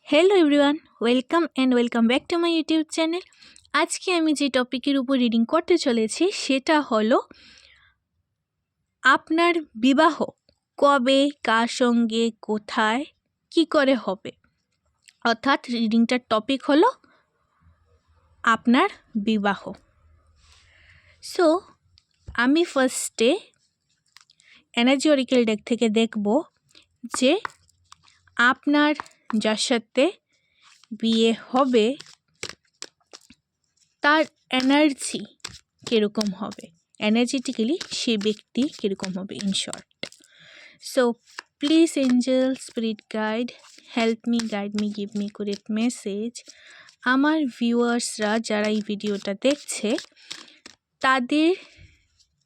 Hello everyone, welcome back to my YouTube channel. আজকে আমি যে টপিকের উপর রিডিং করতে চলেছি সেটা হলো আপনার বিবাহ কবে, কার সঙ্গে, কোথায়, কি করে হবে। অর্থাৎ রিডিংটার টপিক হলো আপনার বিবাহ। সো আমি ফার্স্টে এনার্জি অরিকেল ডেক থেকে দেখব যে আপনার যার সাথে বিয়ে হবে তার এনার্জি কীরকম হবে, এনার্জেটিক্যালি সে ব্যক্তি কীরকম হবে in short. So please angel, spirit guide, help me, guide me, give me correct message. আমার ভিউয়ার্সরা যারা এই ভিডিওটা দেখছে তাদের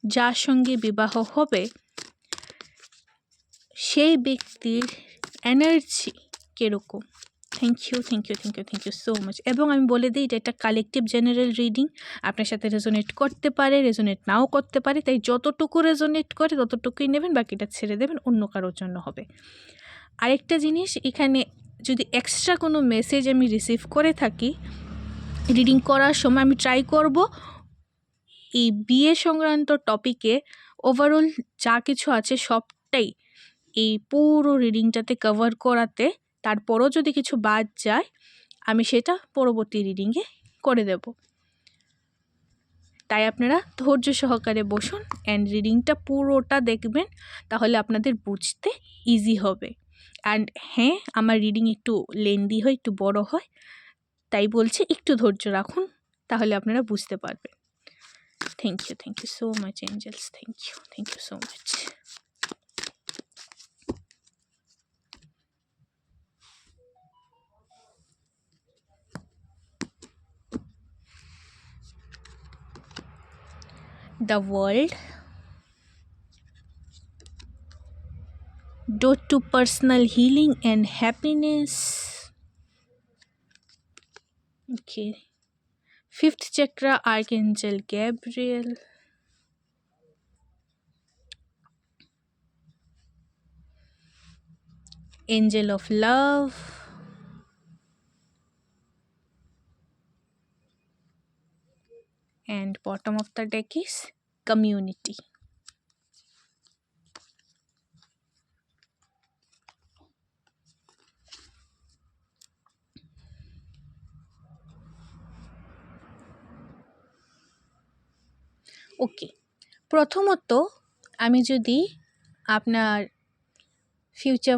যার সঙ্গে বিবাহ হবে সেই ব্যক্তির এনার্জি কীরকম। Thank you so much. এবং আমি বলে দিই, এটা একটা কালেকটিভ জেনারেল রিডিং, আপনার সাথে রেজোনেট করতে পারে, রেজোনেট নাও করতে পারে, তাই যতটুকু রেজোনেট করে ততটুকুই নেবেন, বাকিটা ছেড়ে দেবেন, অন্য কারোর জন্য হবে। আরেকটা জিনিস, এখানে যদি এক্সট্রা কোনো মেসেজ আমি রিসিভ করে থাকি রিডিং করার সময়, আমি ট্রাই করব এই বিয়ে সংক্রান্ত টপিকে ওভারঅল যা কিছু আছে সবটাই এই পুরো রিডিংটাতে কভার করাতে। তারপরও যদি কিছু বাদ যায় আমি সেটা পরবর্তী রিডিংয়ে করে দেব। তাই আপনারা ধৈর্য সহকারে বসুন অ্যান্ড রিডিংটা পুরোটা দেখবেন, তাহলে আপনাদের বুঝতে ইজি হবে। অ্যান্ড হ্যাঁ, আমার রিডিং একটু লেন্দি হয়, একটু বড় হয়, তাই বলছি একটু ধৈর্য রাখুন, তাহলে আপনারা বুঝতে পারবেন। Thank you so much angels, thank you so much. The world, door to personal healing and happiness. Okay, fifth chakra, Archangel Gabriel. Angel of love. And bottom of the deck is community. ওকে, প্রথমত আমি যদি আপনার future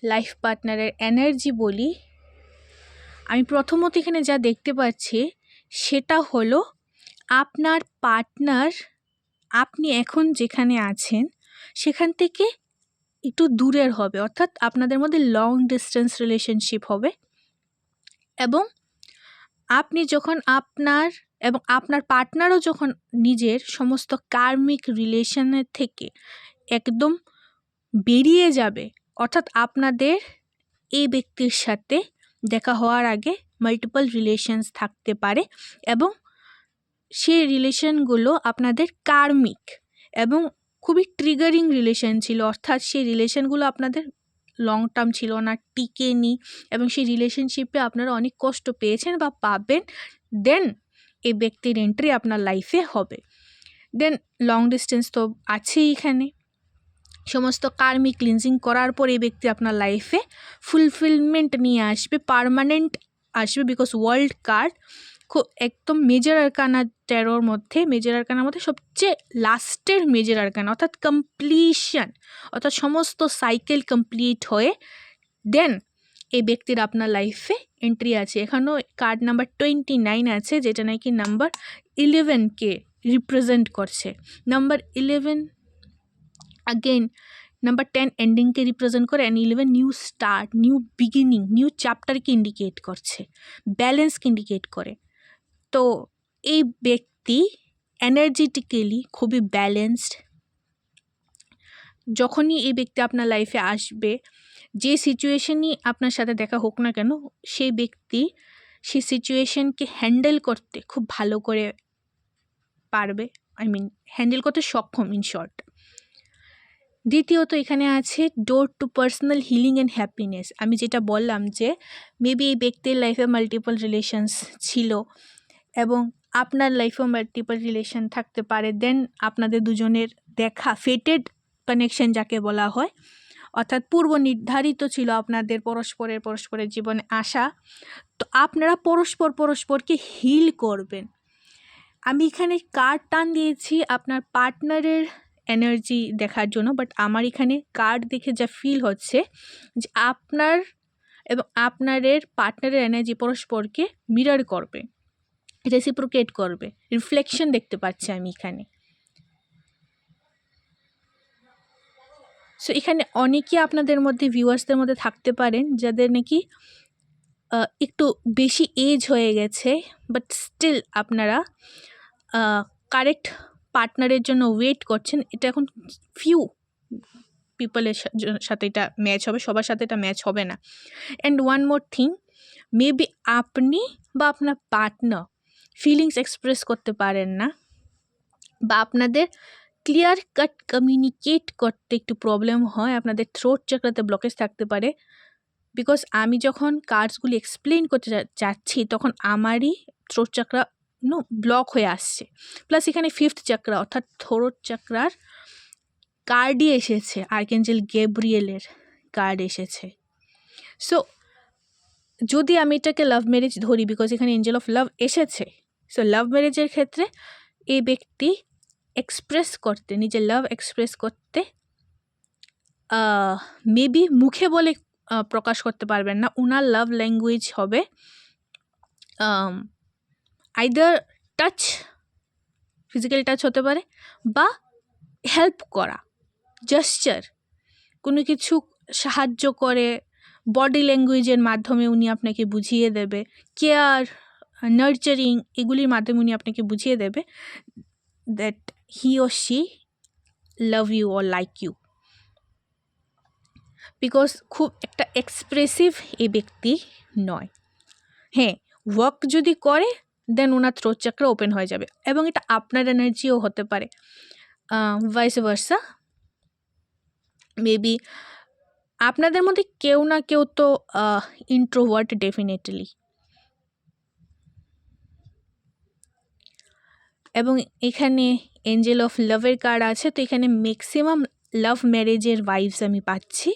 life পার্টনারের energy বলি, আমি প্রথমত এখানে যা দেখতে পাচ্ছি সেটা হলো আপনার পার্টনার আপনি এখন যেখানে আছেন সেখান থেকে একটু দূরের হবে, অর্থাৎ আপনাদের মধ্যে লং ডিস্টেন্স রিলেশনশিপ হবে। এবং আপনি যখন আপনার পার্টনারও যখন নিজের সমস্ত কার্মিক রিলেশনের থেকে একদম বেরিয়ে যাবে, অর্থাৎ আপনাদের এই ব্যক্তির সাথে দেখা হওয়ার আগে মাল্টিপল রিলেশনস থাকতে পারে এবং সেই রিলেশনগুলো আপনাদের কার্মিক এবং খুবই ট্রিগারিং রিলেশন ছিল, অর্থাৎ সেই রিলেশনগুলো আপনাদের লং টার্ম ছিল না, টিকেনি, এবং সেই রিলেশনশিপে আপনারা অনেক কষ্ট পেয়েছেন বা পাবেন। দেন এই ব্যক্তির এন্ট্রি আপনার লাইফে হবে। দেন লং ডিস্টেন্স তো আছেই, এখানে সমস্ত কার্মিক ক্লিনজিং করার পর এই ব্যক্তি আপনার লাইফে ফুলফিলমেন্ট নিয়ে আসবে, পার্মানেন্ট আসবে। বিকজ ওয়ার্ল্ড কার্ড খুব একদম মেজর আরকানা টেরোর মধ্যে, মেজর আরকানার মধ্যে সবচেয়ে লাস্টের মেজর আরকানা, অর্থাৎ কমপ্লিশন, অর্থাৎ সমস্ত সাইকেল কমপ্লিট হয়ে দেন এই ব্যক্তির আপনার লাইফে এন্ট্রি আছে। এখানেও কার্ড নাম্বার 29 আছে, যেটা নাকি নাম্বার 11কে রিপ্রেজেন্ট করছে। নাম্বার 11 अगेन नंबर 10 एंडिंग के रिप्रेजेंट करे and 11 new start, new beginning, new chapter के इंडिकेट करছে, ব্যালেন্স কে ইন্ডিকেট করে। তো এই ব্যক্তি এনার্জেটিক্যালি খুবই ব্যালেন্সড। যখনই এই ব্যক্তি আপনার লাইফে আসবে, যে সিচুয়েশনই আপনার সাথে দেখা হোক না কেন, সেই ব্যক্তি সেই সিচুয়েশনকে হ্যান্ডেল করতে খুব ভালো করে পারবে, হ্যান্ডেল করতে সক্ষম ইন শর্ট। দ্বিতীয়ত এখানে আছে door to personal healing and happiness. আমি যেটা বললাম যে মেবি এই ব্যক্তির লাইফে মাল্টিপল রিলেশনস ছিল এবং আপনার লাইফেও মাল্টিপল রিলেশন থাকতে পারে, দেন আপনাদের দুজনের দেখা ফেটেড কানেকশন যাকে বলা হয়, অর্থাৎ পূর্ব নির্ধারিত ছিল আপনাদের পরস্পরের জীবনে আসা। তো আপনারা পরস্পরকে হিল করবেন। আমি এখানে কার্ড টান দিয়েছি আপনার পার্টনারের এনার্জি দেখার জন্য, বাট আমার এখানে কার্ড দেখে যা ফিল হচ্ছে যে আপনার এবং আপনাদের পার্টনারের এনার্জি পরস্পরকে মিরর করবে, রেসিপ্রোকেট করবে, রিফ্লেকশন দেখতে পাচ্ছি আমি এখানে। সো এখানে অনেকেই আপনাদের মধ্যে ভিউয়ার্সদের মধ্যে থাকতে পারেন যাদের নাকি একটু বেশি এজ হয়ে গেছে, বাট স্টিল আপনারা কারেক্ট পার্টনারের জন্য ওয়েট করছেন। এটা এখন ফিউ পিপলের সাথে এটা ম্যাচ হবে, সবার সাথে এটা ম্যাচ হবে না। And one more thing, maybe আপনি বা আপনার পার্টনার ফিলিংস এক্সপ্রেস করতে পারেন না, বা আপনাদের ক্লিয়ার কাট কমিউনিকেট করতে একটু প্রবলেম হয়, আপনাদের থ্রোট চাকরাতে ব্লকেজ থাকতে পারে। বিকজ আমি যখন কার্ডসগুলি এক্সপ্লেন করতে যাচ্ছি তখন আমারই থ্রোট চাকরা ব্লক হয়ে আসছে। প্লাস এখানে ফিফথ চাকরা অর্থাৎ থ্রোট চাকরার কার্ডই এসেছে, আর্কেঞ্জেল গ্যাব্রিয়েলের কার্ড এসেছে। সো যদি আমি এটাকে লাভ ম্যারেজ ধরি, বিকজ এখানে এঞ্জেল অফ লাভ এসেছে, সো লাভ ম্যারেজের ক্ষেত্রে এই ব্যক্তি এক্সপ্রেস করতে, নিজের লাভ এক্সপ্রেস করতে মেবি মুখে বলে প্রকাশ করতে পারবেন না। ওনার লাভ ল্যাঙ্গুয়েজ হবে আইদার টাচ, ফিজিক্যাল টাচ হতে পারে, বা হেল্প করা, জেস্চার, কোনো কিছু সাহায্য করে বডি ল্যাঙ্গুয়েজের মাধ্যমে উনি আপনাকে বুঝিয়ে দেবে, কেয়ার, নার্চারিং, এগুলির মাধ্যমে উনি আপনাকে বুঝিয়ে দেবে দ্যাট হি ও she love you or like you. Because খুব একটা এক্সপ্রেসিভ এই ব্যক্তি নয়। হ্যাঁ, ওয়ার্ক যদি করে দেন ওনার থ্রোট চাকরা ওপেন হয়ে যাবে, এবং এটা আপনার এনার্জিও হতে পারে, ভাইস ভার্সা। মেবি আপনাদের মধ্যে কেউ না কেউ তো ইন্ট্রোভার্ট ডেফিনেটলি, এবং এখানে এঞ্জেল অফ লাভের কার্ড আছে। তো এখানে ম্যাক্সিমাম লাভ ম্যারেজের ভাইবস আমি পাচ্ছি,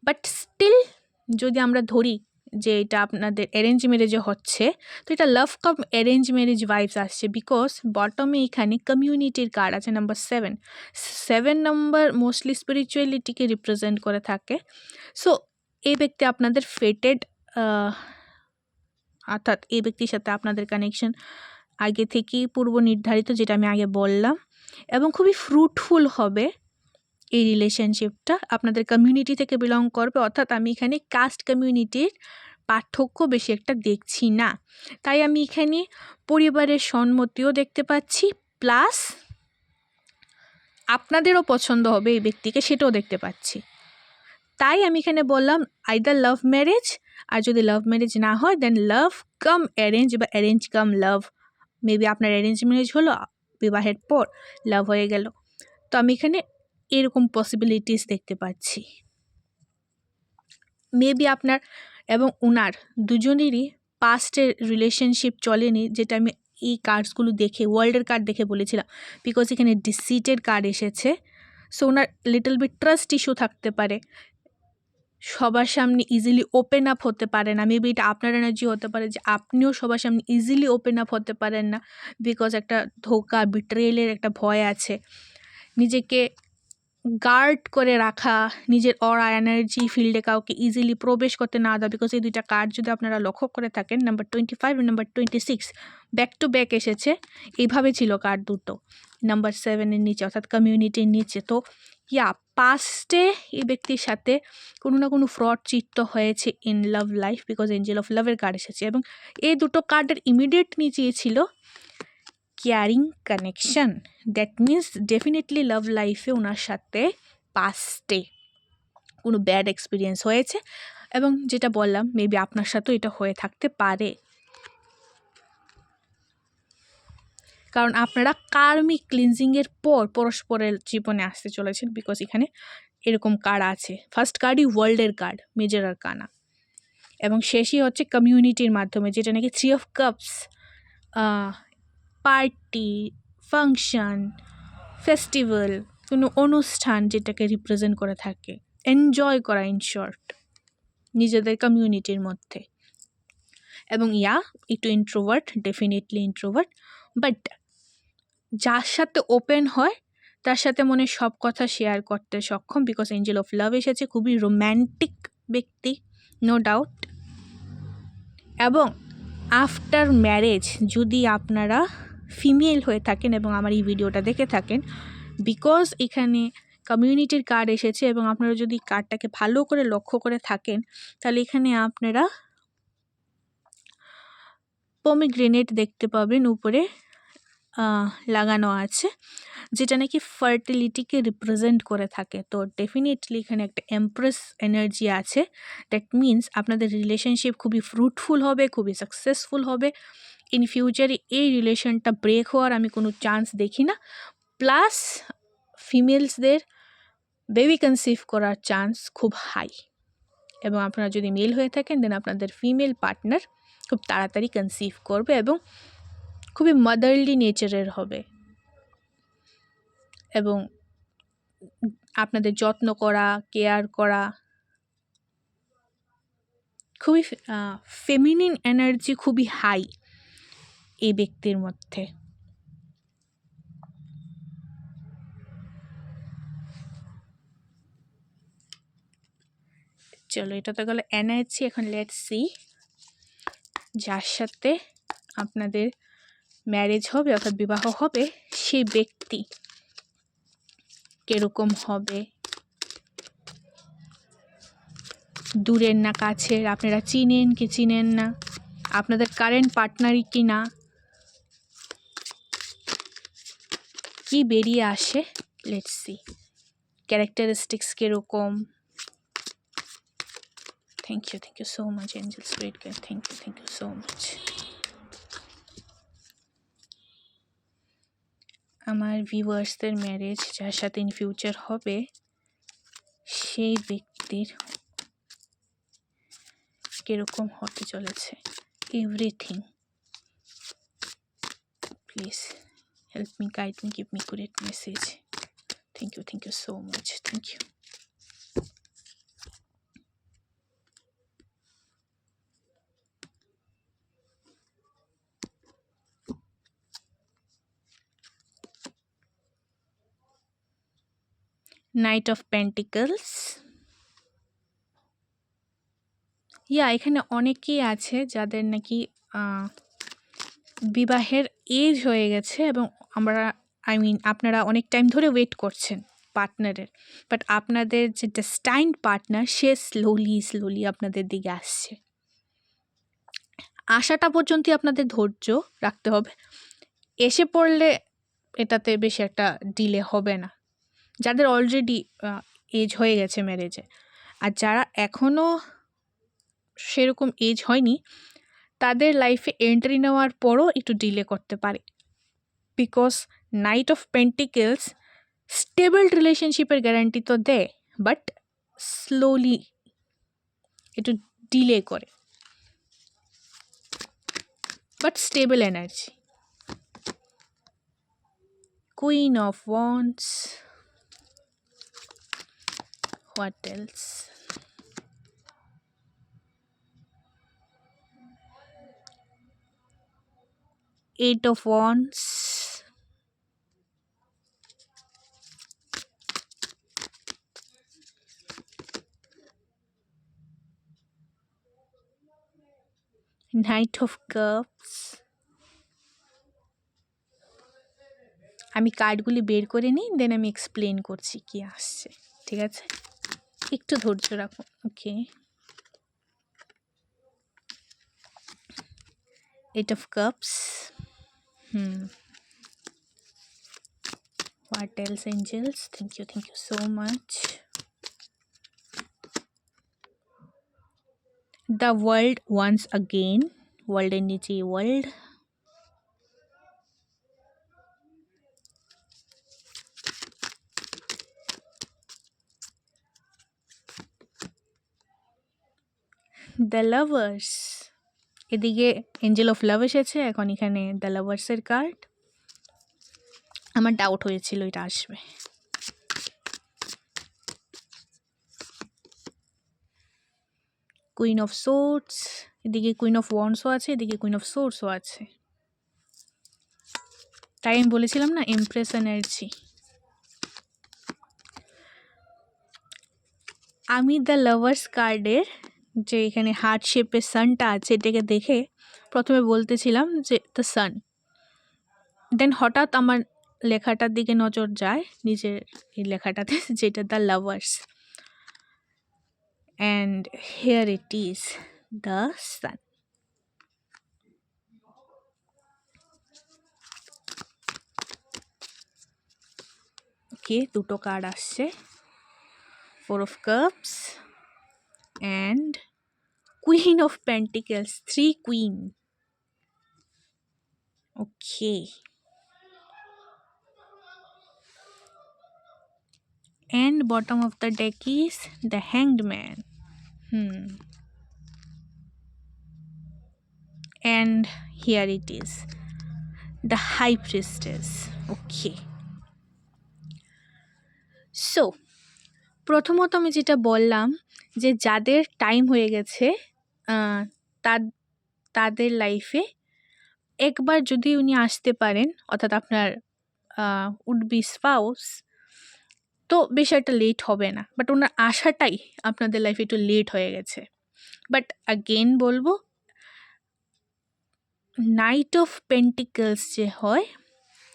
বাট স্টিল যদি আমরা ধরি যে এটা আপনাদের অ্যারেঞ্জ ম্যারেজে হচ্ছে, তো এটা লাভ কাম অ্যারেঞ্জ ম্যারেজ ভাইবস আসছে। বিকজ বটমে এখানে কমিউনিটির কার্ড আছে নাম্বার 7 নাম্বার মোস্টলি স্পিরিচুয়ালিটিকে রিপ্রেজেন্ট করে থাকে। সো এই ব্যক্তি আপনাদের ফেটেড, অর্থাৎ এই ব্যক্তির সাথে আপনাদের কানেকশন আগে থেকেই পূর্ব নির্ধারিত, যেটা আমি আগে বললাম, এবং খুবই ফ্রুটফুল হবে এই রিলেশনশিপটা। আপনাদের কমিউনিটি থেকে বিলং করবে, অর্থাৎ আমি এখানে কাস্ট কমিউনিটির পার্থক্য বেশি একটা দেখছি না। তাই আমি এখানে পরিবারের সম্মতিও দেখতে পাচ্ছি, প্লাস আপনাদেরও পছন্দ হবে এই ব্যক্তিকে, সেটাও দেখতে পাচ্ছি। তাই আমি এখানে বললাম আইদার লাভ ম্যারেজ, আর যদি লাভ ম্যারেজ না হয় দেন লাভ কাম অ্যারেঞ্জ, বা অ্যারেঞ্জ কাম লাভ। মেবি আপনার অ্যারেঞ্জ ম্যারেজ হলো, বিবাহের পর লাভ হয়ে গেল। তো আমি এখানে এরকম পসিবিলিটিস দেখতে পাচ্ছি। মেবি আপনার এবং ওনার দুজনেরই পাস্টের রিলেশনশিপ চলেনি, যেটা আমি এই কার্ডসগুলো দেখে, ওয়ার্ল্ডের কার্ড দেখে বলেছিলাম। বিকজ এখানে ডিসিটের কার্ড এসেছে। সো ওনার লিটল বিট ট্রাস্ট ইস্যু থাকতে পারে, সবার সামনে ইজিলি ওপেন আপ হতে পারে না। মেবি এটা আপনার এনার্জি হতে পারে যে আপনিও সবার সামনে ইজিলি ওপেন আপ হতে পারেন না, বিকজ একটা ধোকা, বিট্রেলের একটা ভয় আছে। নিজেকে গার্ড করে রাখা, নিজের অরা এনার্জি ফিল্ডে কাউকে ইজিলি প্রবেশ করতে না দেওয়া। বিকজ এই দুইটা কার্ড যদি আপনারা লক্ষ্য করে থাকেন, নাম্বার 25 আর নাম্বার 26 ব্যাক টু ব্যাক এসেছে, এইভাবে ছিল কার্ড দুটো নাম্বার 7-এর নিচে, অর্থাৎ কমিউনিটির নিচে। তো পাস্টে এই ব্যক্তির সাথে কোনো না কোনো ফ্রড চিট হয়েছে in love life, because Angel of লাভের কার্ড এসেছে, এবং এই দুটো কার্ডের ইমিডিয়েট নিচে ছিল caring connection. That means definitely লাভ লাইফে ওনার সাথে পাস্টে কোনো ব্যাড এক্সপিরিয়েন্স হয়েছে, এবং যেটা বললাম মেবি আপনার সাথেও এটা হয়ে থাকতে পারে। কারণ আপনারা কার্মিক ক্লিনজিংয়ের পর পরস্পরের জীবনে আসতে চলেছেন, বিকজ এখানে এরকম কার্ড আছে। ফার্স্ট কার্ডই ওয়ার্ল্ডের কার্ড, মেজর আরকানা, এবং শেষই হচ্ছে কমিউনিটির মাধ্যমে, যেটা নাকি 3 of cups, party, function, festival, কোনো অনুষ্ঠান যেটাকে রিপ্রেজেন্ট করে থাকে, এনজয় করা ইন শর্ট নিজেদের কমিউনিটির মধ্যে। এবং একটু ইন্ট্রোভার্ট, ডেফিনেটলি ইন্ট্রোভার্ট, বাট যার সাথে ওপেন হয় তার সাথে মনে সব কথা শেয়ার করতে সক্ষম, বিকজ এঞ্জেল অফ লাভ এসেছে। খুবই রোম্যান্টিক ব্যক্তি, নো ডাউট। এবং আফটার ম্যারেজ যদি আপনারা ফিমেল হয়ে থাকেন এবং আমার এই ভিডিওটা দেখে থাকেন, বিকজ এখানে কমিউনিটির কার্ড এসেছে, এবং আপনারা যদি কার্ডটাকে ভালো করে লক্ষ্য করে থাকেন, তাহলে এখানে আপনারা পমিগ্রেনেট দেখতে পাবেন উপরে লাগানো আছে, যেটা নাকি ফার্টিলিটিকে রিপ্রেজেন্ট করে থাকে। তো ডেফিনেটলি এখানে একটা এমপ্রেস এনার্জি আছে। দ্যাট মিনস আপনাদের রিলেশনশিপ খুবই ফ্রুটফুল হবে, খুবই সাকসেসফুল হবে। ইন ফিউচারে এই রিলেশনটা ব্রেক হওয়ার আমি কোনো চান্স দেখি না। প্লাস ফিমেলসদের বেবি কনসিভ করার চান্স খুব হাই, এবং আপনারা যদি মেল হয়ে থাকেন দেন আপনাদের ফিমেল পার্টনার খুব তাড়াতাড়ি কনসিভ করবে এবং খুবই মাদারলি নেচারের হবে, এবং আপনাদের যত্ন করা, কেয়ার করা, খুবই ফেমিনিন এনার্জি খুবই হাই এই ব্যক্তির মধ্যে। চলো, এটা তো গেল এনার্জি। এখন লেটস সি যার সাথে আপনাদের ম্যারেজ হবে অর্থাৎ বিবাহ হবে সেই ব্যক্তি কিরকম হবে, দূরের না কাছের, আপনারা চিনেন কি চিনেন না, আপনাদের কারেন্ট পার্টনারই কি না, কি বেরিয়ে আসে। লেটস সি ক্যারেক্টারিস্টিক্স কিরকম। Thank you so much angel spirit guide, thank you so much. আমার ভিউয়ার্সদের ম্যারেজ যার সাথে ইন ফিউচার হবে সেই ব্যক্তির কিরকম হতে চলেছে, everything. Please help me, guide me, give me correct message. Thank you so much, thank you. Knight of pentacles. এখানে অনেকেই আছে যাদের নাকি বিবাহের এজ হয়ে গেছে, এবং আপনারা অনেক টাইম ধরে ওয়েট করছেন পার্টনারের, বাট আপনাদের যে ডেস্টাইনড পার্টনার সে স্লোলি আপনাদের দিকে আসছে। আসাটা পর্যন্তই আপনাদের ধৈর্য রাখতে হবে, এসে পড়লে এটাতে বেশি একটা ডিলে হবে না, যাদের অলরেডি এজ হয়ে গেছে ম্যারেজে। আর যারা এখনও সেরকম এজ হয়নি তাদের লাইফে এন্ট্রি নেওয়ার পরও একটু ডিলে করতে পারে, because knight of pentacles stable রিলেশনশিপের গ্যারান্টি তো দেয়, বাট স্লোলি একটু ডিলে করে, but stable energy. Queen of wands, what else? Eight of Wands, Knight of Cups। আমি কার্ডগুলি বের করে নিই, দেন আমি এক্সপ্লেন করছি কি আসছে, ঠিক আছে? একটু ধৈর্য রাখুন। ওকে, Eight of Cups। What else, angels? Thank you so much. The world once again, world energy, world। The lovers, এদিকে এঞ্জেল অফ লাভ এসেছে, এখন এখানে দ্য লাভার্সের কার্ড। আমার ডাউট হয়েছিল এটা আসবে। কুইন অফ সোর্ডস, এদিকে কুইন অফ ওয়ান্ডসও আছে, এদিকে কুইন অফ সোর্ডসও আছে। তাই আমি বলেছিলাম না এমপ্রেস এনার্জি। আমি দ্য লাভার্স কার্ডের যে এখানে হার্ট শেপের সানটা আছে এটাকে দেখে প্রথমে বলতেছিলাম যে দ্য সান, দেন হঠাৎ আমার লেখাটার দিকে নজর যায়, নিজের এই লেখাটাতে, যেটা the lovers, and here it is the sun. Okay, দুটো কার্ড আসছে, four of cups and queen of pentacles, 3 queen. Okay, and bottom of the deck is the Hanged Man. And here it is the High Priestess. Okay, so প্রথমত আমি যেটা বললাম যে যাদের time হয়ে গেছে তাদের লাইফে একবার যদি উনি আসতে পারেন, অর্থাৎ আপনার উড বি স্পাউস, তো বিষয়টা লেট হবে না, বাট ওনার আসাটাই আপনাদের লাইফে একটু লেট হয়ে গেছে। বাট আগেন বলবো, নাইট অফ পেন্টিকলস যে হয়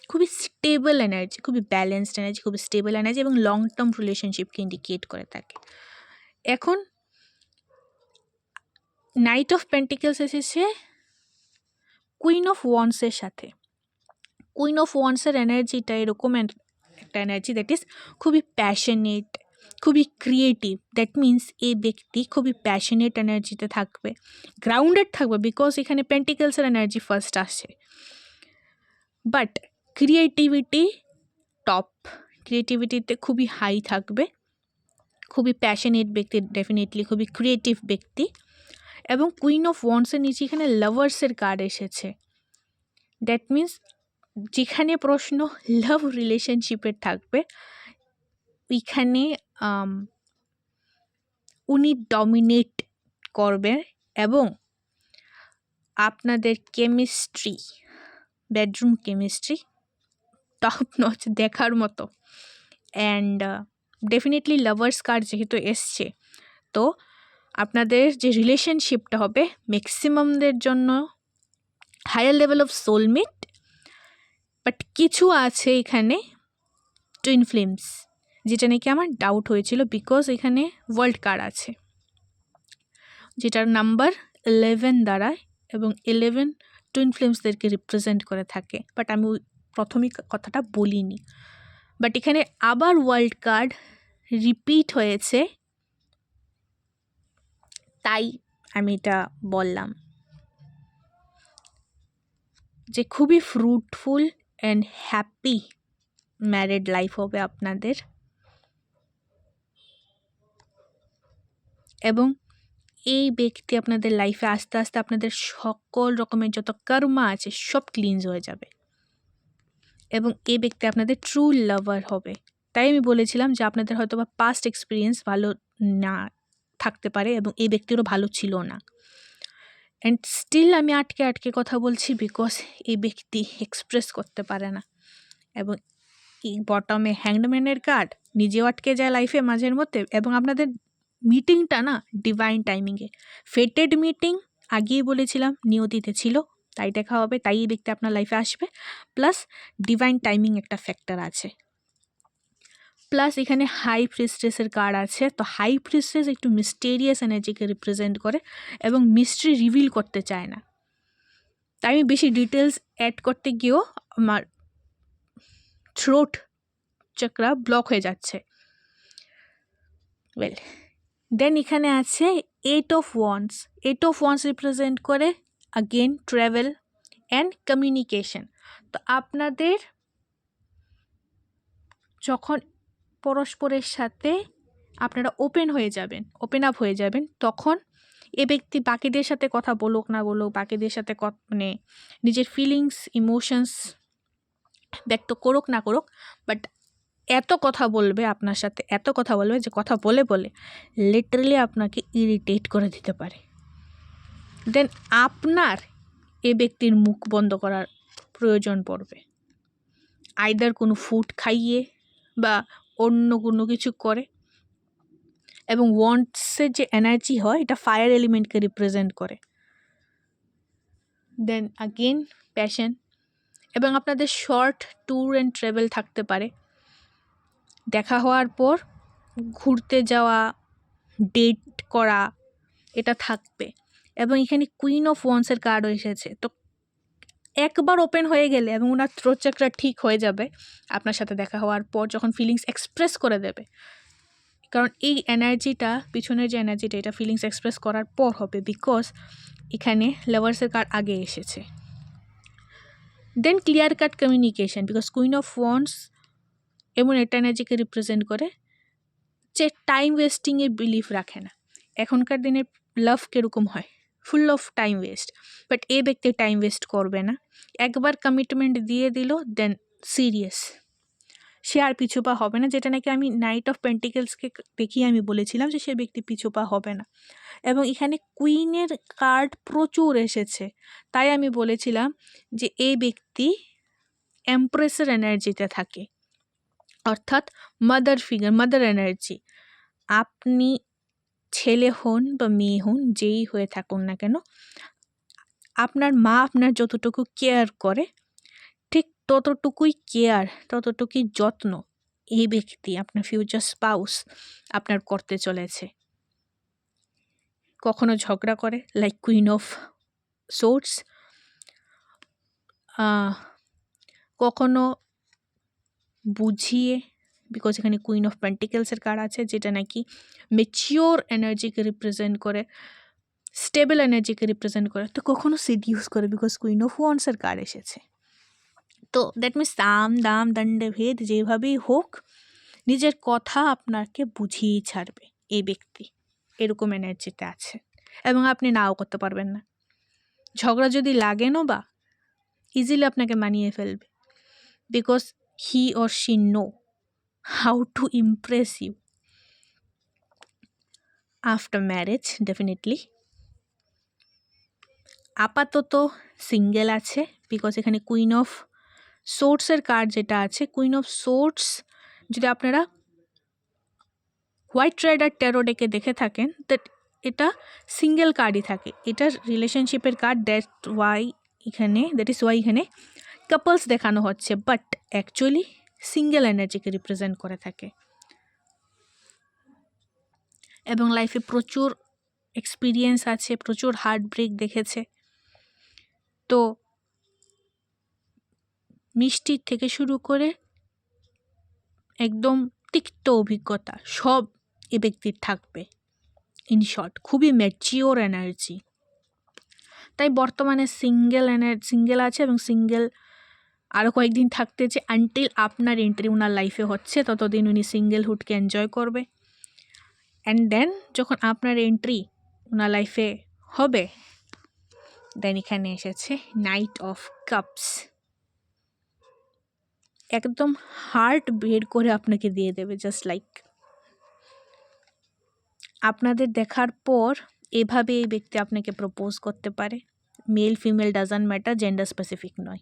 খুবই স্টেবল এনার্জি, খুবই ব্যালেন্সড এনার্জি, খুবই স্টেবল এনার্জি এবং লং টার্ম রিলেশনশিপকে ইন্ডিকেট করে থাকে। এখন নাইট অফ পেন্টিকলস এসেছে কুইন অফ ওয়ান্ডসের সাথে। কুইন অফ ওয়ান্ডসের এনার্জিটা এরকম একটা এনার্জি দ্যাট ইজ খুবই প্যাশনেট, খুবই ক্রিয়েটিভ। দ্যাট মিন্স এই ব্যক্তি খুবই প্যাশনেট এনার্জিতে থাকবে, গ্রাউন্ডেড থাকবে, বিকজ এখানে পেন্টিকলসের এনার্জি ফার্স্ট আসে। বাট ক্রিয়েটিভিটি টপ, ক্রিয়েটিভিটিতে খুবই হাই থাকবে, খুবই প্যাশনেট ব্যক্তি, ডেফিনেটলি খুবই ক্রিয়েটিভ ব্যক্তি। এবং কুইন অফ ওয়ান্ডসের নিচে এখানে লাভার্সের কার্ড এসেছে। দ্যাট মিন্স যেখানে প্রশ্ন লাভ রিলেশনশিপের থাকবে ওইখানে উনি ডমিনেট করবে এবং আপনাদের chemistry, bedroom chemistry top notch, দেখার মতো। অ্যান্ড ডেফিনেটলি লাভার্স কার্ড যেহেতু এসছে, তো আপনাদের যে রিলেশনশিপটা হবে ম্যাক্সিমামদের জন্য higher level of soulmate. But কিছু আছে এখানে টুইন ফ্লেমস, যেটা নাকি আমার ডাউট হয়েছিল, বিকজ এখানে ওয়ার্ল্ড কার্ড আছে যেটার নাম্বার 11 দাঁড়ায় এবং 11 টুইন ফ্লেমসদেরকে রিপ্রেজেন্ট করে থাকে। বাট আমি প্রথমেই কথাটা বলিনি, বাট এখানে আবার ওয়ার্ল্ড কার্ড রিপিট হয়েছে, তাই আমি এটা বললাম যে খুবই fruitful and happy married life হবে আপনাদের। এবং এই ব্যক্তি আপনাদের লাইফে আস্তে আস্তে আপনাদের সকল রকমের যত কর্মা আছে সব ক্লিনজ হয়ে যাবে এবং এই ব্যক্তি আপনাদের ট্রু লাভার হবে। তাই আমি বলেছিলাম যে আপনাদের হয়তো বা পাস্ট এক্সপিরিয়েন্স ভালো না থাকতে পারে এবং এই ব্যক্তিরও ভালো ছিল না। অ্যান্ড স্টিল আমি আটকে আটকে কথা বলছি, বিকজ এই ব্যক্তি এক্সপ্রেস করতে পারে না। এবং এই বটমে হ্যাংডম্যানের কার্ড, নিজেও আটকে যায় লাইফে মাঝের মধ্যে। এবং আপনাদের মিটিংটা না ডিভাইন টাইমিংয়ে, ফেটেড মিটিং, আগেই বলেছিলাম নিয়তিতে ছিল, তাই দেখা হবে, তাই এই ব্যক্তি আপনার লাইফে আসবে। প্লাস ডিভাইন টাইমিং একটা ফ্যাক্টর আছে, প্লাস এখানে হাই প্রিস্টেসের কার্ড আছে। তো হাই প্রিস্টেস একটু মিস্টেরিয়াস এনার্জিকে রিপ্রেজেন্ট করে এবং মিস্ট্রি রিভিল করতে চায় না। তাই আমি বেশি ডিটেলস অ্যাড করতে গিয়েও আমার থ্রোট চক্রা ব্লক হয়ে যাচ্ছে। ওয়েল, দেন এখানে আছে 8 of wands. 8 of wands represent করে আগেন ট্রাভেল অ্যান্ড কমিউনিকেশন। তো আপনাদের যখন পরস্পরের সাথে আপনারা ওপেন আপ হয়ে যাবেন, তখন এ ব্যক্তি বাকিদের সাথে কথা বলুক না বলুক, বাকিদের সাথে মানে নিজের ফিলিংস ইমোশনস ব্যক্ত করুক না করুক, বাট এত কথা বলবে আপনার সাথে, এত কথা বলবে যে কথা বলে বলে লিটারালি আপনাকে ইরিটেট করে দিতে পারে। দেন আপনার এ ব্যক্তির মুখ বন্ধ করার প্রয়োজন পড়বে, আইদার কোনো ফুড খাইয়ে বা অন্য কোনো কিছু করে। এবং ওয়ান্টসের যে এনার্জি হয় এটা ফায়ার এলিমেন্টকে রিপ্রেজেন্ট করে। দেন আগেন প্যাশন, এবং আপনাদের শর্ট ট্যুর অ্যান্ড ট্রাভেল থাকতে পারে। দেখা হওয়ার পর ঘুরতে যাওয়া, ডেট করা, এটা থাকবে। এবং এখানে কুইন অফ ওয়ান্সের কার্ডও এসেছে। তো একবার ওপেন হয়ে গেলে এবং ওনার থ্রোট চাকরা ঠিক হয়ে যাবে আপনার সাথে দেখা হওয়ার পর, যখন ফিলিংস এক্সপ্রেস করে দেবে। কারণ এই এনার্জিটা, পিছনের যে এনার্জিটা, এটা ফিলিংস এক্সপ্রেস করার পর হবে, বিকজ এখানে লাভার্সের কার্ড আগে এসেছে। Then clear cut communication, because queen of wands এমন একটা এনার্জিকে রিপ্রেজেন্ট করে যে টাইম ওয়েস্টিংয়ে বিলিভ রাখে না। এখনকার দিনে লাভ কীরকম হয়, full of time waste, but এ ব্যক্তি টাইম ওয়েস্ট করবে না। একবার কমিটমেন্ট দিয়ে দিল, দেন সিরিয়াস, সে আর পিছুপা হবে না। যেটা নাকি আমি নাইট অফ পেন্টিকেলসকে দেখিয়ে আমি বলেছিলাম যে সে ব্যক্তি পিছুপা হবে না। এবং এখানে কুইনের কার্ড প্রচুর এসেছে, তাই আমি বলেছিলাম যে এই ব্যক্তি এমপ্রেসের এনার্জিতে থাকে, অর্থাৎ মাদার ফিগার, মাদার এনার্জি। আপনি ছেলে হন বা মেয়ে হন, যেই হয়ে থাকুন না কেন, আপনার মা আপনার যতটুকু কেয়ার করে, ঠিক ততটুকুই কেয়ার, ততটুকুই যত্ন এই ব্যক্তি, আপনার ফিউচার স্পাউস, আপনার করতে চলেছে। কখনো ঝগড়া করে, লাইক কুইন অফ সোর্টস, কখনো বুঝিয়ে, বিকজ এখানে কুইন অফ পেন্টিকেলসের কার্ড আছে, যেটা নাকি ম্যাচিওর এনার্জিকে রিপ্রেজেন্ট করে, স্টেবল এনার্জিকে রিপ্রেজেন্ট করে। তো কখনো সিডিউস করে, বিকজ কুইন অফ ওয়ান্সের কার্ড এসেছে। তো দ্যাট মিনস সাম দাম দণ্ডে ভেদ, যেভাবেই হোক নিজের কথা আপনাকে বুঝিয়েই ছাড়বে এই ব্যক্তি, এরকম এনার্জিতে আছে। এবং আপনি নাও করতে পারবেন না। ঝগড়া যদি লাগেনও বা, ইজিলি আপনাকে মানিয়ে ফেলবে, because he or she know how to impress you after marriage, definitely. আপাতত সিঙ্গেল আছে, বিকজ এখানে কুইন অফ সোর্টসের কার্ড যেটা আছে, কুইন অফ সোর্টস যদি আপনারা হোয়াইট রাইডার ট্যারো ডেকে দেখে থাকেন, দ্যাট এটা সিঙ্গেল কার্ডই থাকে, এটা রিলেশনশিপের কার্ড। দ্যাট ইজ ওয়াই এখানে কাপলস দেখানো হচ্ছে, বাট অ্যাকচুয়ালি সিঙ্গেল এনার্জিকে রিপ্রেজেন্ট করে থাকে। এবং লাইফে প্রচুর এক্সপিরিয়েন্স আছে, প্রচুর হার্ট ব্রেক দেখেছে। তো মিষ্টির থেকে শুরু করে একদম তিক্ত অভিজ্ঞতা সব এ ব্যক্তির থাকবে। ইন শর্ট, খুবই ম্যাচিওর এনার্জি। তাই বর্তমানে সিঙ্গেল আছে, এবং সিঙ্গেল আরও কয়েকদিন থাকতে যে, আনটিল আপনার এন্ট্রি ওনার লাইফে হচ্ছে ততদিন উনি সিঙ্গেলহুডকে এনজয় করবে। অ্যান্ড দেন যখন আপনার এন্ট্রি ওনার লাইফে হবে, দেন এখানে এসেছে নাইট অফ কাপস। একদম হার্ট বের করে আপনাকে দিয়ে দেবে, জাস্ট লাইক আপনাদের দেখার পর এভাবে এই ব্যক্তি আপনাকে প্রপোজ করতে পারে। Male female doesn't matter, gender specific নয়।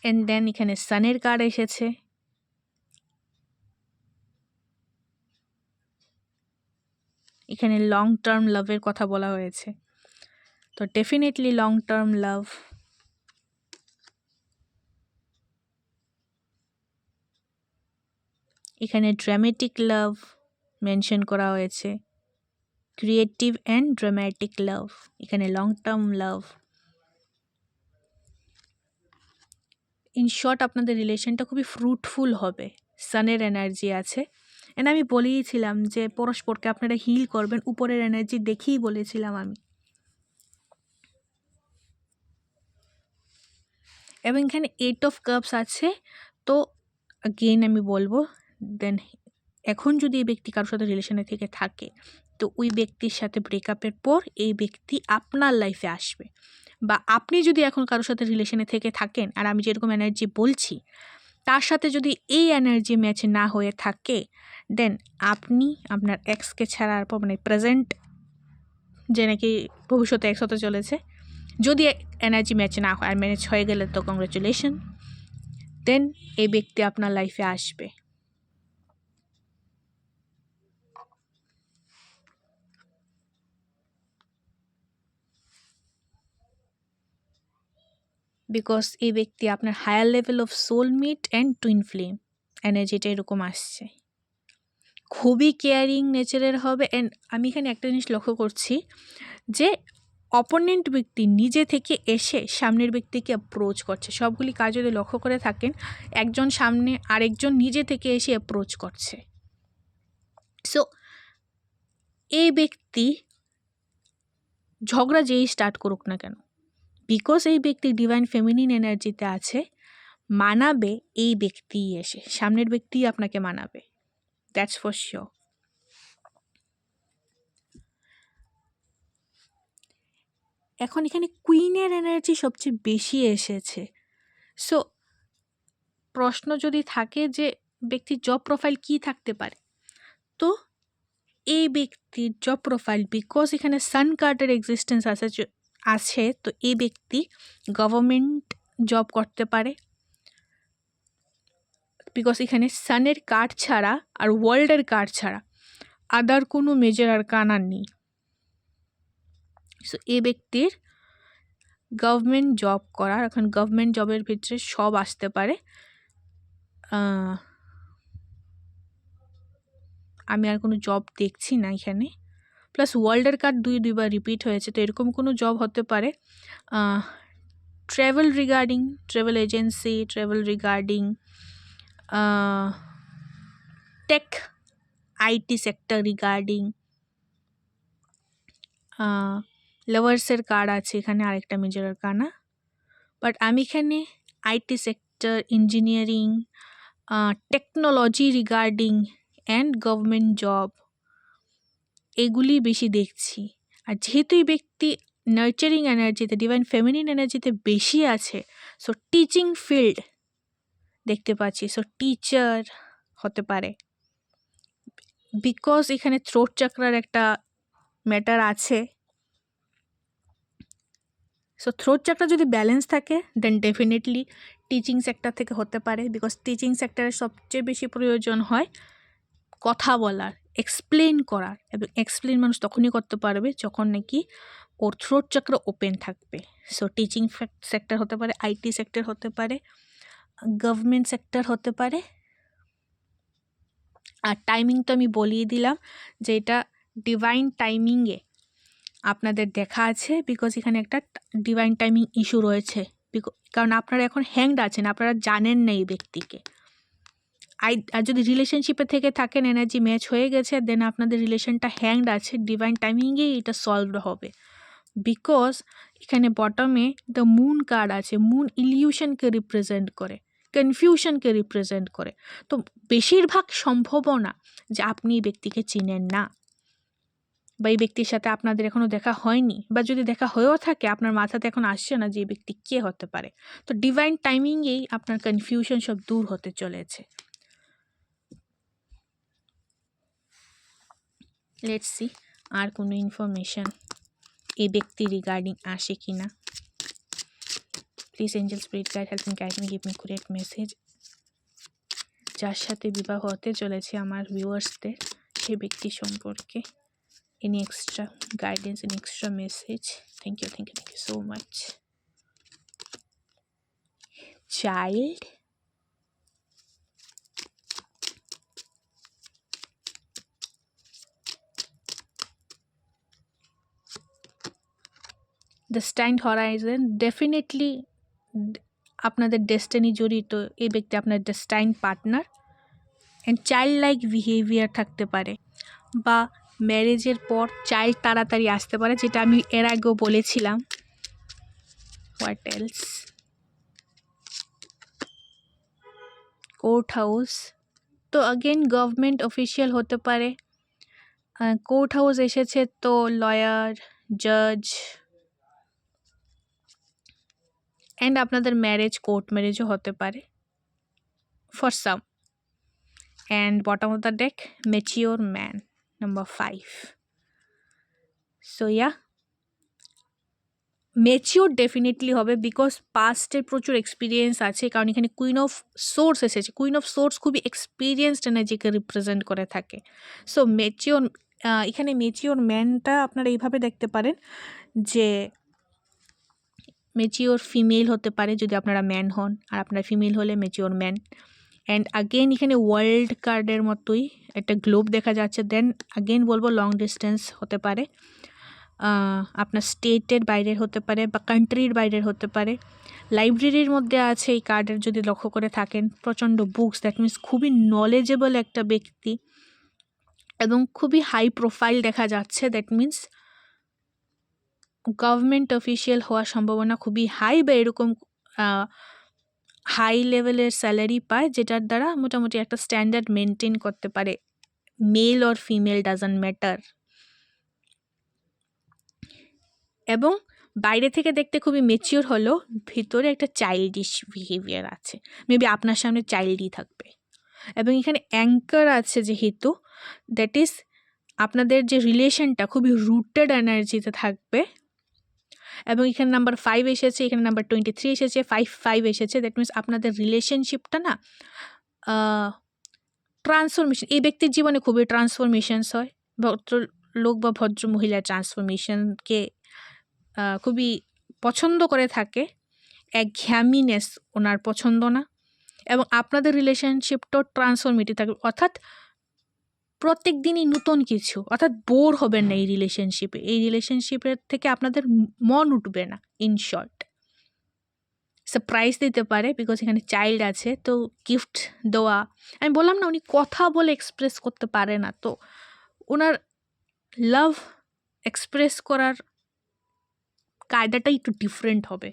অ্যান্ড দেন এখানে সানের কার্ড এসেছে। এখানে লং টার্ম লাভের কথা বলা হয়েছে, তো ডেফিনেটলি লং টার্ম লাভ। এখানে ড্রামেটিক লাভ মেনশন করা হয়েছে, ক্রিয়েটিভ অ্যান্ড ড্রামেটিক লাভ। এখানে long term love. In short, আপনাদের রিলেশনটা খুবই ফ্রুটফুল হবে, সানের এনার্জি আছে। অ্যান্ড আমি বলেইছিলাম যে পরস্পরকে আপনারা হিল করবেন, উপরের এনার্জি দেখেই বলেছিলাম আমি। এবং এখানে 8 অফ কাপস আছে, তো আগেইন আমি বলবো, দেন এখন যদি এই ব্যক্তি কারোর সাথে রিলেশনে থেকে থাকে, তো ওই ব্যক্তির সাথে ব্রেকআপের পর এই ব্যক্তি আপনার লাইফে আসবে। বা আপনি যদি এখন কারোর সাথে রিলেশনে থেকে থাকেন, আর আমি যেরকম এনার্জি বলছি তার সাথে যদি এই এনার্জি ম্যাচ না হয়ে থাকে, দেন আপনি আপনার এক্সকে ছাড়ার পর, মানে প্রেজেন্ট যে নাকি ভবিষ্যতে এক্স হতে চলেছে, যদি এনার্জি ম্যাচ না হয় আর ম্যানেজ হয়ে গেলে তো কংগ্রেচুলেশন, দেন এই ব্যক্তি আপনার লাইফে আসবে। বিকজ এই ব্যক্তি আপনার higher level of soulmate and twin flame, এনার্জিটা এরকম আসছে। খুবই কেয়ারিং নেচারের হবে। অ্যান্ড আমি এখানে একটা জিনিস লক্ষ্য করছি যে অপোনেন্ট ব্যক্তি নিজে থেকে এসে সামনের ব্যক্তিকে অ্যাপ্রোচ করছে। সবগুলি কাজ যদি লক্ষ্য করে থাকেন, একজন সামনে আরেকজন নিজে থেকে এসে অ্যাপ্রোচ করছে। সো এই ব্যক্তি ঝগড়া যেই স্টার্ট করুক না কেন, বিকজ এই ব্যক্তি ডিভাইন ফেমিনিন এনার্জিতে আছে, মানাবে এই ব্যক্তিই এসে, সামনের ব্যক্তিই আপনাকে মানাবে, দ্যাটস ফর শিওর। এখন এখানে কুইনের এনার্জি সবচেয়ে বেশি এসেছে। সো প্রশ্ন যদি থাকে যে ব্যক্তির জব প্রোফাইল কি থাকতে পারে, তো এই ব্যক্তির জব প্রোফাইল, বিকজ এখানে সান কার্ডের এক্সিস্টেন্স আছে, তো এই ব্যক্তি গভর্নমেন্ট জব করতে পারে, বিকজ এখানে সানের কার্ড ছাড়া আর ওয়ার্ল্ডের কার্ড ছাড়া আদার কোনো মেজর আর কানার নেই। সো এই ব্যক্তির গভর্নমেন্ট জব করার, এখন গভর্নমেন্ট জবের ভিতরে সব আসতে পারে। আমি আর কোনো জব দেখছি না এখানে, প্লাস ওয়ার্ল্ডের কার্ড দুইবার রিপিট হয়েছে, তো এরকম কোনো জব হতে পারে। Travel regarding, travel agency, travel regarding tech, IT sector regarding, লাভার্সের কার্ড আছে এখানে, আরেকটা মেজরের কানা। বাট আমি এখানে IT sector, engineering, technology regarding and government job, এগুলি বেশি দেখছি। আর যেহেতু এই ব্যক্তি নার্চারিং এনার্জিতে, ডিভাইন ফেমিনিন এনার্জিতে বেশি আছে, সো টিচিং ফিল্ড দেখতে পাচ্ছি। সো টিচার হতে পারে, বিকজ এখানে থ্রোট চাকরার একটা ম্যাটার আছে। সো থ্রোট চাকরা যদি ব্যালেন্স থাকে, দেন ডেফিনেটলি টিচিং সেক্টর থেকে হতে পারে, বিকজ টিচিং সেক্টরে সবচেয়ে বেশি প্রয়োজন হয় কথা বলার, এক্সপ্লেন করার, এবং এক্সপ্লেন মানুষ তখনই করতে পারবে যখন নাকি ওর থ্রোট চক্র ওপেন থাকবে। সো টিচিং সেক্টর হতে পারে, আইটি সেক্টর হতে পারে, গভর্নমেন্ট সেক্টর হতে পারে। আর টাইমিং তো আমি বলিয়ে দিলাম যে এটা ডিভাইন টাইমিংয়ে আপনাদের দেখা আছে, বিকজ এখানে একটা ডিভাইন টাইমিং ইস্যু রয়েছে, কারণ আপনারা এখন হ্যাংড আছেন, আপনারা জানেন না এই ব্যক্তিকে। আর যদি রিলেশনশিপে থেকে থাকেন, এনার্জি ম্যাচ হয়ে গেছে, দেন আপনাদের রিলেশনটা হ্যাংড আছে, ডিভাইন টাইমিংয়েই এটা সলভড হবে। বিকজ এখানে বটমে দ্য মুন কার্ড আছে, মুন ইলিউশনকে রিপ্রেজেন্ট করে, কনফিউশনকে রিপ্রেজেন্ট করে। তো বেশিরভাগ সম্ভাবনা যে আপনি এই ব্যক্তিকে চিনেন না, বা এই ব্যক্তির সাথে আপনাদের এখনও দেখা হয়নি, বা যদি দেখা হয়েও থাকে আপনার মাথাতে এখন আসছে না যে এই ব্যক্তি কে হতে পারে। তো ডিভাইন টাইমিংয়েই আপনার কনফিউশন সব দূর হতে চলেছে। লেটস সি আর কোনো ইনফরমেশন এই ব্যক্তি রিগার্ডিং আসে কি না। Please angel spirit guide help me, guide me, give me correct message. যার সাথে বিবাহ হতে চলেছে আমার ভিউয়ার্সদের, সেই ব্যক্তি সম্পর্কে any extra guidance, any extra message. Thank you so much. Child, destined horizon, definitely আপনাদের ডেস্টিনি জড়িত, এই ব্যক্তি আপনার destined partner. And child like behaviour থাকতে পারে, বা ম্যারেজের পর চাইল্ড তাড়াতাড়ি আসতে পারে, যেটা আমি এর আগেও বলেছিলাম। What else? কোর্ট হাউস, তো অগেন গভর্নমেন্ট অফিসিয়াল হতে পারে। কোর্ট হাউস এসেছে তো লয়ার, জাজ, অ্যান্ড আপনাদের ম্যারেজ কোর্ট ম্যারেজও হতে পারে for some. And bottom of the day mature man, number 5। So yeah, mature definitely হবে বিকজ পাস্টের প্রচুর এক্সপিরিয়েন্স আছে, কারণ এখানে কুইন অফ সোর্স এসেছে। কুইন অফ সোর্স খুবই এক্সপিরিয়েন্সড এনার্জিকে রিপ্রেজেন্ট করে থাকে। সো ম্যাচিওর, এখানে ম্যাচিওর ম্যানটা আপনারা এইভাবে দেখতে পারেন যে ম্যাচিওর ফিমেল হতে পারে যদি আপনারা ম্যান হন, আর আপনারা ফিমেল হলে ম্যাচিওর ম্যান। অ্যান্ড আগেন এখানে ওয়ার্ল্ড কার্ডের মতোই একটা গ্লোব দেখা যাচ্ছে। দেন আগেন বলবো লং ডিস্টেন্স হতে পারে, আপনার স্টেটের বাইরের হতে পারে বা কান্ট্রির বাইরের হতে পারে। লাইব্রেরির মধ্যে আছে এই কার্ডের, যদি লক্ষ্য করে থাকেন প্রচণ্ড বুকস, দ্যাট মিনস খুবই নলেজেবল একটা ব্যক্তি এবং খুবই হাই প্রোফাইল দেখা যাচ্ছে। দ্যাট মিনস গভর্নমেন্ট অফিসিয়াল হওয়ার সম্ভাবনা খুবই হাই, বা এরকম হাই লেভেলের স্যালারি পায় যেটার দ্বারা মোটামুটি একটা স্ট্যান্ডার্ড মেনটেন করতে পারে। Male or female doesn't matter. এবং বাইরে থেকে দেখতে খুবই ম্যাচিওর হলেও ভিতরে একটা চাইল্ডিশ বিহেভিয়ার আছে, মেবি আপনার সামনে চাইল্ডই থাকবে। এবং এখানে অ্যাঙ্কার আছে যেহেতু, দ্যাট ইজ আপনাদের যে রিলেশনটা খুবই রুটেড এনার্জিতে থাকবে। এবং এখানে নাম্বার 5 এসেছে, এখানে নাম্বার 23 এসেছে, 5 এসেছে। দ্যাট মিনস আপনাদের রিলেশনশিপটা না ট্রান্সফরমেশন, এই ব্যক্তির জীবনে খুবই ট্রান্সফরমেশনস হয়। ভদ্রলোক বা ভদ্র মহিলা ট্রান্সফরমেশনকে খুবই পছন্দ করে থাকে। একঘেয়ামিনেস ওনার পছন্দ না। এবং আপনাদের রিলেশনশিপটাও ট্রান্সফরমেটিভ থাকবে, অর্থাৎ প্রত্যেক দিনই নতুন কিছু, অর্থাৎ বোর হবেন না এই রিলেশনশিপে। এই রিলেশনশিপের থেকে আপনাদের মন উঠবে না। ইন শর্ট, সারপ্রাইজ দিতে পারে বিকজ এখানে চাইল্ড আছে, তো গিফট দেওয়া। আমি বললাম না উনি কথা বলে এক্সপ্রেস করতে পারে না, তো ওনার লাভ এক্সপ্রেস করার কায়দাটা একটু ডিফারেন্ট হবে।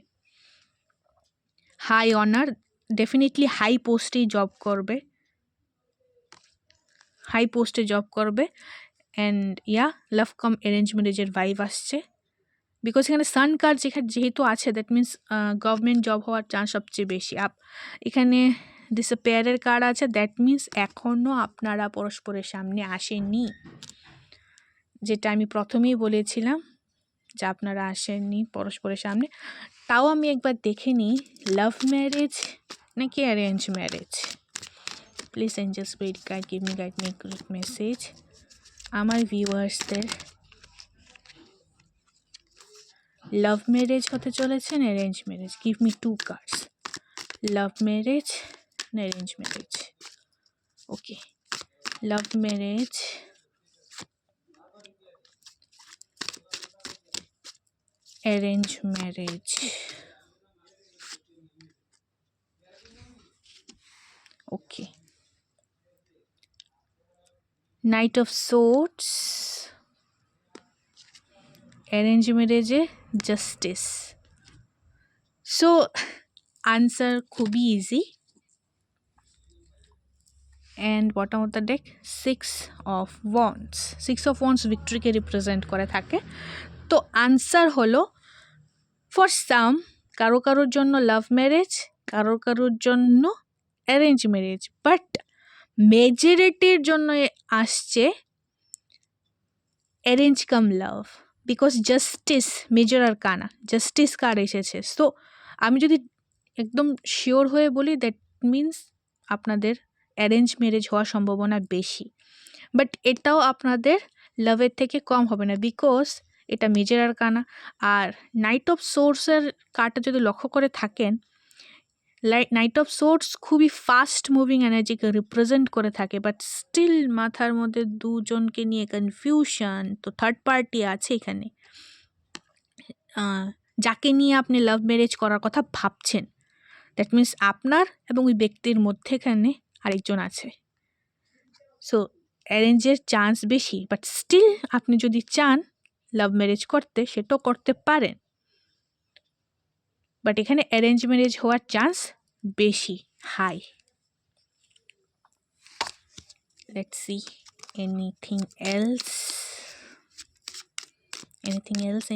হাই অনার, ডেফিনেটলি হাই পোস্টেই জব করবে, হাই পোস্টে জব করবে। And yeah, love come arrange ম্যারেজের ভাইব আসছে বিকজ এখানে সান কার্ড যেহেতু আছে, দ্যাট মিনস গভর্নমেন্ট জব হওয়ার চান্স সবচেয়ে বেশি। এখানে ডিসঅ্যাপিয়ারের কার্ড আছে, দ্যাট মিনস এখনও আপনারা পরস্পরের সামনে আসেননি, যেটা আমি প্রথমেই বলেছিলাম যে আপনারা আসেননি পরস্পরের সামনে। তাও আমি একবার দেখে নিই লাভ ম্যারেজ নাকি arrange marriage. Please angel spirit guide, give me guide, make message আমার ভিউয়ার্সদের। লাভ ম্যারেজ হতে চলেছে না arrange marriage? Give me 2 cards, love marriage না arrange marriage. Okay, love marriage, arrange marriage. Okay, knight of swords, arrange ম্যারেজে justice. So answer খুবই easy. And bottom of the deck 6 of wands. 6 of wands ভিক্টরিকে represent করে থাকে। তো answer হলো for some, কারোর জন্য লাভ ম্যারেজ, কারোর জন্য অ্যারেঞ্জ ম্যারেজ, বাট মেজরিটির জন্য আসছে arrange come love, because justice major আর কানা, জাস্টিস কার্ড এসেছে। সো আমি যদি একদম শিওর হয়ে বলি, দ্যাট মিনস আপনাদের অ্যারেঞ্জ ম্যারেজ হওয়ার সম্ভাবনা বেশি, বাট এটাও আপনাদের লাভের থেকে কম হবে না বিকজ এটা মেজর আর কানা। আর নাইট অফ সোর্সের কার্ডটা যদি লক্ষ্য করে থাকেন, নাইট অফ সোর্স খুবই ফাস্ট মুভিং এনার্জিকে রিপ্রেজেন্ট করে থাকে, বাট স্টিল মাথার মধ্যে দুজনকে নিয়ে কনফিউশন, তো থার্ড পার্টি আছে এখানে, যাকে নিয়ে আপনি লাভ ম্যারেজ করার কথা ভাবছেন। দ্যাট মিনস আপনার এবং ওই ব্যক্তির মধ্যেখানে আরেকজন আছে। সো অ্যারেঞ্জের চান্স বেশি, বাট স্টিল আপনি যদি চান লাভ ম্যারেজ করতে, সেটাও করতে পারেন, বাট এখানে অ্যারেঞ্জ ম্যারেজ হওয়ার চান্স বেশি, high. let's see anything else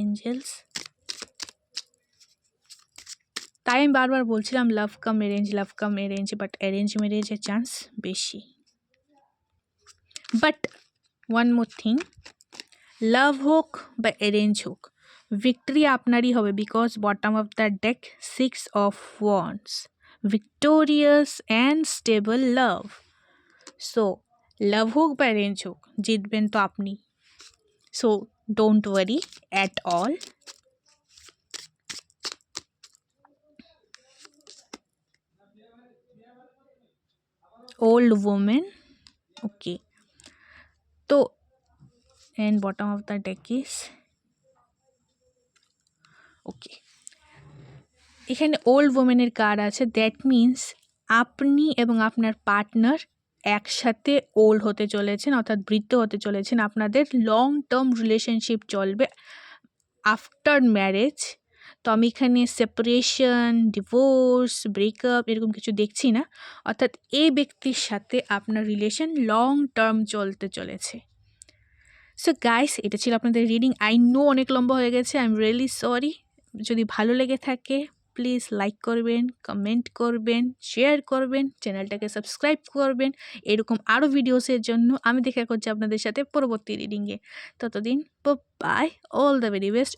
angels. তাই আমি বারবার বলছিলাম love come arrange, but arrange ম্যারেজের চান্স বেশি। But one more thing, love হোক বা অ্যারেঞ্জ হোক, ভিক্টরি আপনারই হবে, because bottom of the deck 6 of wands, victorious and stable love. So love হোক বা অ্যারেঞ্জ হোক, জিতবেন তো আপনি। So don't worry at all. old woman, okay, তো and bottom of the deck is okay, এখানে ওল্ড ওমেনের কার্ড আছে, that means আপনি এবং আপনার পার্টনার একসাথে ওল্ড হতে চলেছেন, অর্থাৎ বৃদ্ধ হতে চলেছেন। আপনাদের লং টার্ম রিলেশনশিপ চলবে আফটার ম্যারেজ। তো আমি এখানে সেপারেশন, ডিভোর্স, ব্রেকআপ এরকম কিছু দেখছি না, অর্থাৎ এই ব্যক্তির সাথে আপনার রিলেশন লং টার্ম চলতে চলেছে। সো গাইস, এটা ছিল আপনাদের রিডিং। আই নো অনেক লম্বা হয়ে গেছে, আই এম রিয়েলি সরি। যদি ভালো লেগে থাকে প্লিজ লাইক করবেন, কমেন্ট করবেন, শেয়ার করবেন, চ্যানেলটাকে সাবস্ক্রাইব করবেন এরকম আরও ভিডিওসের জন্য। আমি দেখা করছি আপনাদের সাথে পরবর্তী রিডিংয়ে। ততদিন bye, all the very best.